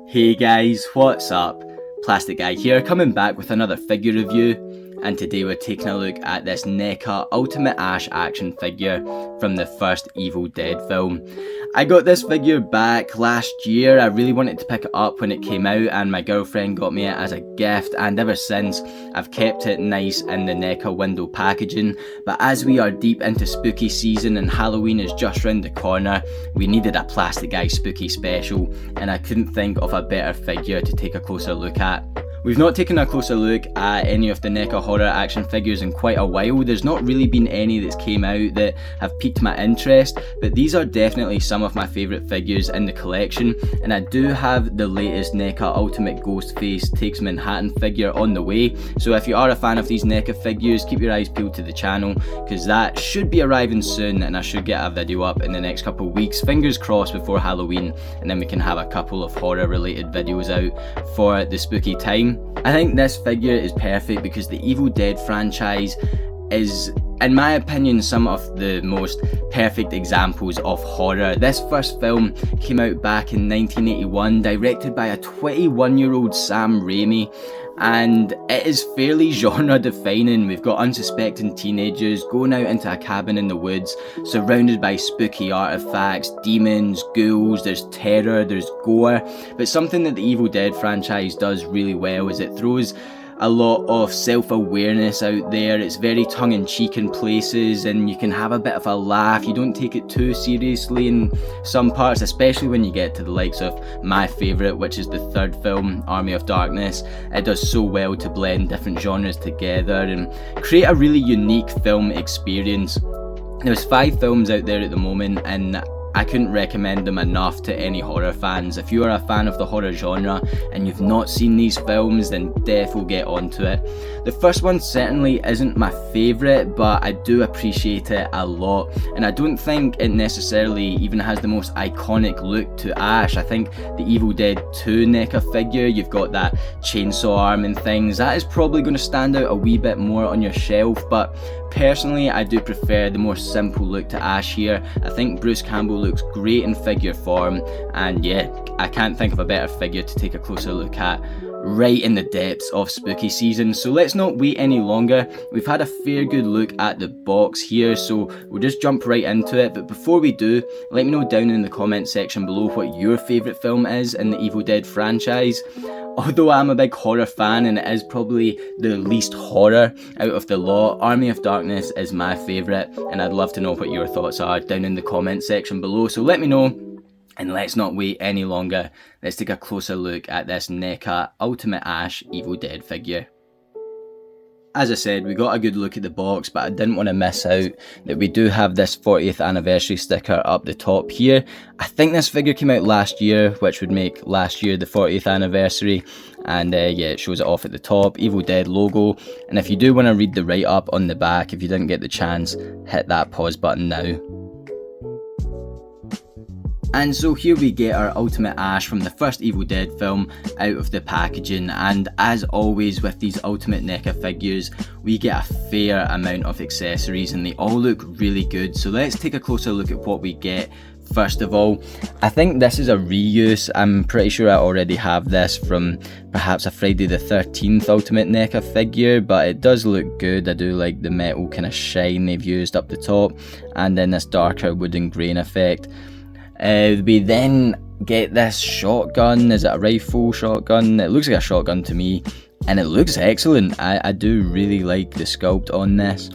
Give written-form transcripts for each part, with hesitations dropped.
Hey guys, what's up? Plastic Guy here, coming back with another figure review, and today we're taking a look at this NECA Ultimate Ash action figure from the first Evil Dead film. I got this figure back last year. I really wanted to pick it up when it came out, and my girlfriend got me it as a gift, and ever since I've kept it nice in the NECA window packaging. But as we are deep into spooky season and Halloween is just round the corner, we needed a Plastic Guy spooky special, and I couldn't think of a better figure to take a closer look at. We've not taken a closer look at any of the NECA horror action figures in quite a while. There's not really been any that's came out that have piqued my interest, but these are definitely some of my favourite figures in the collection, and I do have the latest NECA Ultimate Ghostface Takes Manhattan figure on the way, so if you are a fan of these NECA figures, keep your eyes peeled to the channel, because that should be arriving soon, and I should get a video up in the next couple of weeks, fingers crossed, before Halloween, and then we can have a couple of horror related videos out for the spooky time. I think this figure is perfect because the Evil Dead franchise is, in my opinion, some of the most perfect examples of horror. This first film came out back in 1981, directed by a 21-year-old Sam Raimi, and it is fairly genre defining. We've got unsuspecting teenagers going out into a cabin in the woods, surrounded by spooky artifacts, demons, ghouls, there's terror, there's gore, but something that the Evil Dead franchise does really well is it throws a lot of self-awareness out there. It's very tongue-in-cheek in places, and you can have a bit of a laugh. You don't take it too seriously in some parts, especially when you get to the likes of my favourite, which is the third film, Army of Darkness. It does so well to blend different genres together and create a really unique film experience. There's 5 films out there at the moment, and I couldn't recommend them enough to any horror fans. If you are a fan of the horror genre and you've not seen these films, then definitely get onto it. The first one certainly isn't my favourite, but I do appreciate it a lot, and I don't think it necessarily even has the most iconic look to Ash. I think the Evil Dead 2 NECA figure, you've got that chainsaw arm and things, that is probably going to stand out a wee bit more on your shelf, but personally I do prefer the more simple look to Ash here. I think Bruce Campbell looks great in figure form, and yeah, I can't think of a better figure to take a closer look at right in the depths of spooky season. So let's not wait any longer. We've had a fair good look at the box here, so we'll just jump right into it. But before we do, let me know down in the comment section below what your favourite film is in the Evil Dead franchise. Although I'm a big horror fan and it is probably the least horror out of the lot, Army of Darkness is my favourite, and I'd love to know what your thoughts are down in the comment section below, so let me know. And let's not wait any longer, let's take a closer look at this NECA Ultimate Ash Evil Dead figure. As I said, we got a good look at the box, but I didn't want to miss out that we do have this 40th anniversary sticker up the top here. I think this figure came out last year, which would make last year the 40th anniversary, and yeah, it shows it off at the top, Evil Dead logo. And if you do want to read the write-up on the back, if you didn't get the chance, hit that pause button now. And so here we get our Ultimate Ash from the first Evil Dead film out of the packaging, and as always with these Ultimate NECA figures, we get a fair amount of accessories and they all look really good. So let's take a closer look at what we get. First of all, I think this is a reuse. I'm pretty sure I already have this from perhaps a Friday the 13th Ultimate NECA figure, but it does look good. I do like the metal kind of shine they've used up the top, and then this darker wooden grain effect. We then get this shotgun. Is it a rifle shotgun? It looks like a shotgun to me, and it looks excellent. I do really like the sculpt on this.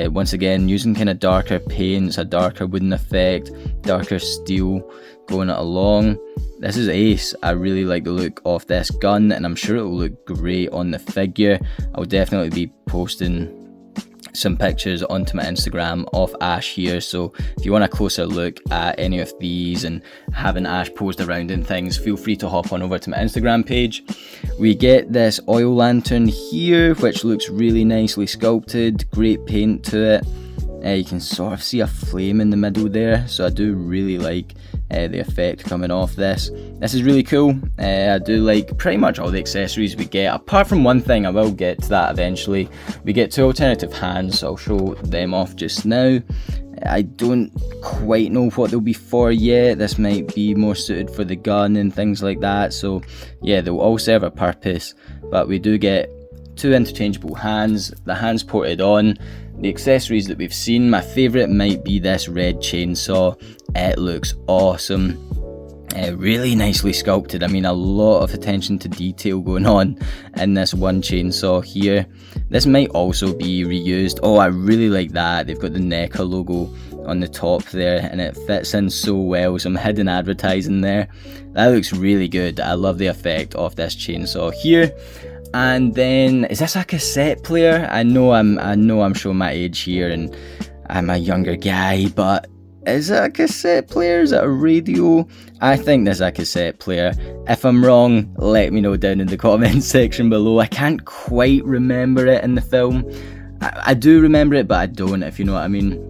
Once again, using kind of darker paints, a darker wooden effect, darker steel going it along. This is ace. I really like the look of this gun, and I'm sure it will look great on the figure. I'll definitely be posting some pictures onto my Instagram of Ash here, so if you want a closer look at any of these and having Ash posed around and things, feel free to hop on over to my Instagram page. We get this oil lantern here, which looks really nicely sculpted, great paint to it. You can sort of see a flame in the middle there, so I do really like the effect coming off this. This is really cool. I do like pretty much all the accessories we get, apart from one thing. I will get to that eventually. We get 2 alternative hands, so I'll show them off just now. I don't quite know what they'll be for yet. This might be more suited for the gun and things like that, so yeah, they'll all serve a purpose. But we do get 2 interchangeable hands, the hands ported on. The accessories that we've seen, my favourite might be this red chainsaw. It looks awesome. Really nicely sculpted. I mean, a lot of attention to detail going on in this one chainsaw here. This might also be reused. Oh, I really like that. They've got the NECA logo on the top there, and it fits in so well. Some hidden advertising there. That looks really good. I love the effect of this chainsaw here. And then, is this a cassette player? I know I'm showing my age here, and I'm a younger guy, but is it a cassette player? Is it a radio? I think there's a cassette player. If I'm wrong, let me know down in the comments section below. I can't quite remember it in the film. I do remember it, but I don't, if you know what I mean.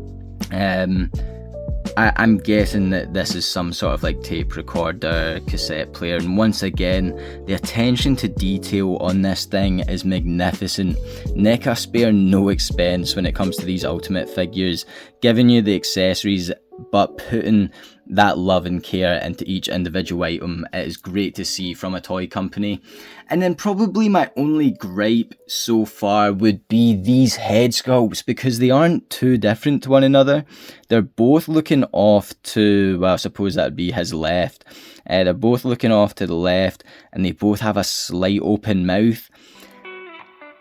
I'm guessing that this is some sort of like tape recorder, cassette player, and once again, the attention to detail on this thing is magnificent. NECA spare no expense when it comes to these Ultimate figures, giving you the accessories but putting that love and care into each individual item. It is great to see from a toy company. And then probably my only gripe so far would be these head sculpts, because they aren't too different to one another. They're both looking off to, well, I suppose that would be his left. They're both looking off to the left, and they both have a slight open mouth.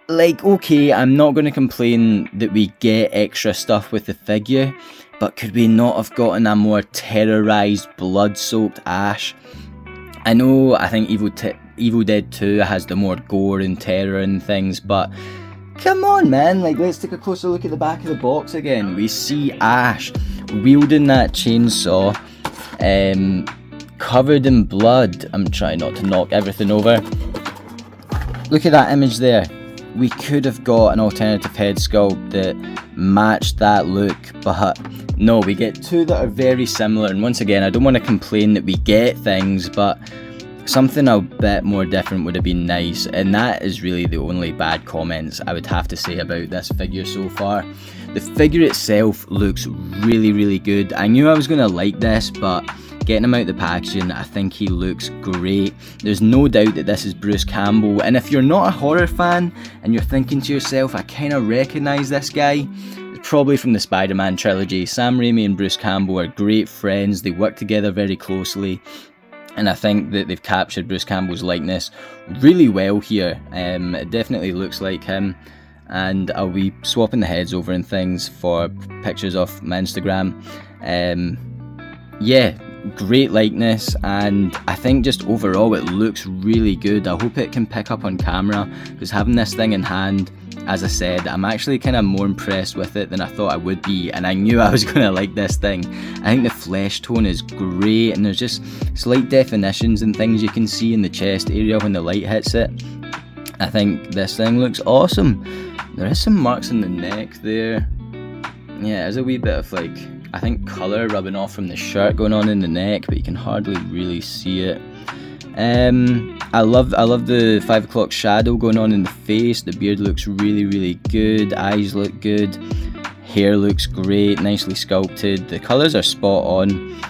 Like, okay, I'm not going to complain that we get extra stuff with the figure, but could we not have gotten a more terrorized, blood-soaked Ash? I know, I think Evil Dead 2 has the more gore and terror and things, but come on, man, like, let's take a closer look at the back of the box again. We see Ash wielding that chainsaw, covered in blood. I'm trying not to knock everything over. Look at that image there. We could have got an alternative head sculpt that matched that look, but no, we get 2 that are very similar. And once again, I don't want to complain that we get things, but something a bit more different would have been nice. And that is really the only bad comments I would have to say about this figure so far. The figure itself looks really, really good. I knew I was going to like this, but getting him out the packaging, I think he looks great. There's no doubt that this is Bruce Campbell, and if you're not a horror fan and you're thinking to yourself, I kind of recognise this guy, it's probably from the Spider-Man trilogy. Sam Raimi and Bruce Campbell are great friends, they work together very closely, and I think that they've captured Bruce Campbell's likeness really well here. It definitely looks like him, and I'll be swapping the heads over and things for pictures off my Instagram. Yeah, great likeness, and I think just overall it looks really good. I hope it can pick up on camera, because having this thing in hand, as I said, I'm actually kind of more impressed with it than I thought I would be, and I knew I was going to like this thing. I think the flesh tone is great, and there's just slight definitions and things you can see in the chest area when the light hits it. I think this thing looks awesome. There is some marks on the neck there. Yeah, there's a wee bit of like, I think colour rubbing off from the shirt going on in the neck, but you can hardly really see it. I love the 5 o'clock shadow going on in the face. The beard looks really, really good. Eyes look good. Hair looks great, nicely sculpted. The colours are spot on,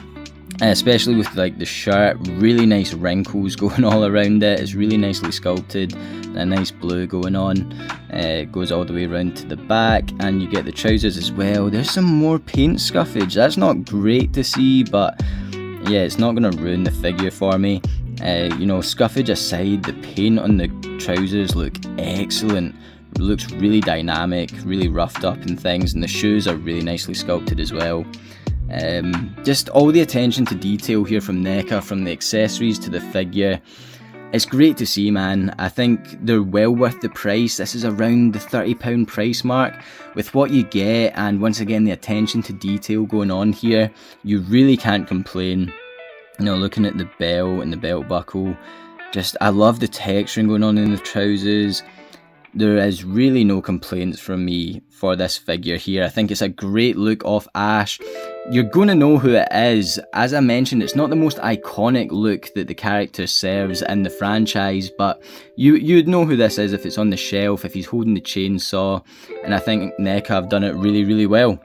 especially with like the shirt. Really nice wrinkles going all around it. It's really nicely sculpted. A nice blue going on. It goes all the way around to the back, and you get the trousers as well. There's some more paint scuffage. That's not great to see, but yeah, it's not going to ruin the figure for me. You know, scuffage aside, the paint on the trousers look excellent. It looks really dynamic, really roughed up and things, and the shoes are really nicely sculpted as well. Just all the attention to detail here from NECA, from the accessories to the figure. It's great to see, man. I think they're well worth the price. This is around the £30 price mark. With what you get, and once again the attention to detail going on here, you really can't complain. You know, looking at the belt and the belt buckle, just I love the texturing going on in the trousers. There is really no complaints from me for this figure here. I think it's a great look off Ash. You're going to know who it is. As I mentioned, it's not the most iconic look that the character serves in the franchise, but you'd know who this is if it's on the shelf, if he's holding the chainsaw, and I think NECA have done it really, really well.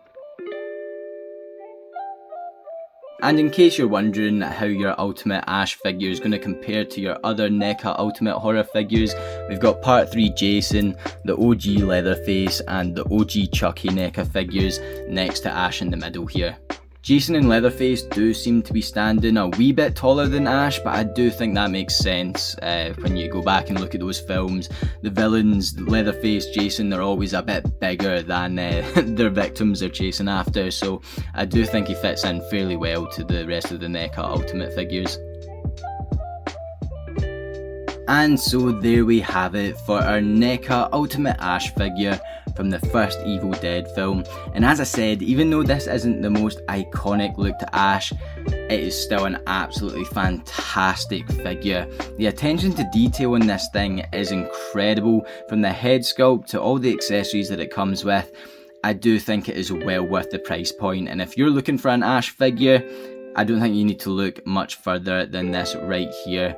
And in case you're wondering how your Ultimate Ash figure is going to compare to your other NECA Ultimate Horror figures, we've got Part 3 Jason, the OG Leatherface and the OG Chucky NECA figures next to Ash in the middle here. Jason and Leatherface do seem to be standing a wee bit taller than Ash, but I do think that makes sense when you go back and look at those films. The villains, Leatherface, Jason, they're always a bit bigger than their victims they're chasing after, so I do think he fits in fairly well to the rest of the NECA Ultimate figures. And so there we have it for our NECA Ultimate Ash figure from the first Evil Dead film. And as I said, even though this isn't the most iconic look to Ash, it is still an absolutely fantastic figure. The attention to detail in this thing is incredible, from the head sculpt to all the accessories that it comes with. I do think it is well worth the price point, and if you're looking for an Ash figure, I don't think you need to look much further than this right here.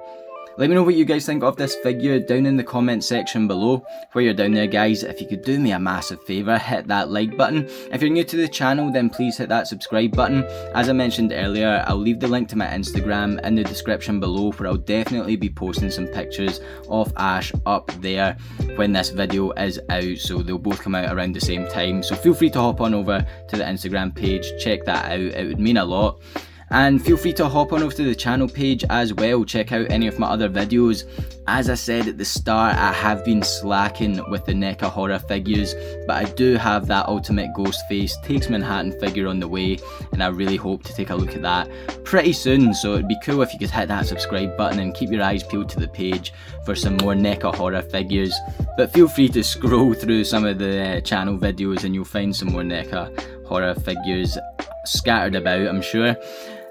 Let me know what you guys think of this figure down in the comment section below. While you're down there guys, if you could do me a massive favour, hit that like button. If you're new to the channel, then please hit that subscribe button. As I mentioned earlier, I'll leave the link to my Instagram in the description below, where I'll definitely be posting some pictures of Ash up there when this video is out, so they'll both come out around the same time. So feel free to hop on over to the Instagram page, check that out, it would mean a lot. And feel free to hop on over to the channel page as well, check out any of my other videos. As I said at the start, I have been slacking with the NECA horror figures, but I do have that Ultimate Ghostface Takes Manhattan figure on the way, and I really hope to take a look at that pretty soon, so it'd be cool if you could hit that subscribe button and keep your eyes peeled to the page for some more NECA horror figures. But feel free to scroll through some of the channel videos and you'll find some more NECA horror figures scattered about, I'm sure.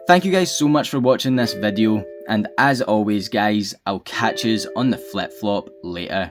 Thank you guys so much for watching this video, and as always guys, I'll catch yous on the flip flop later.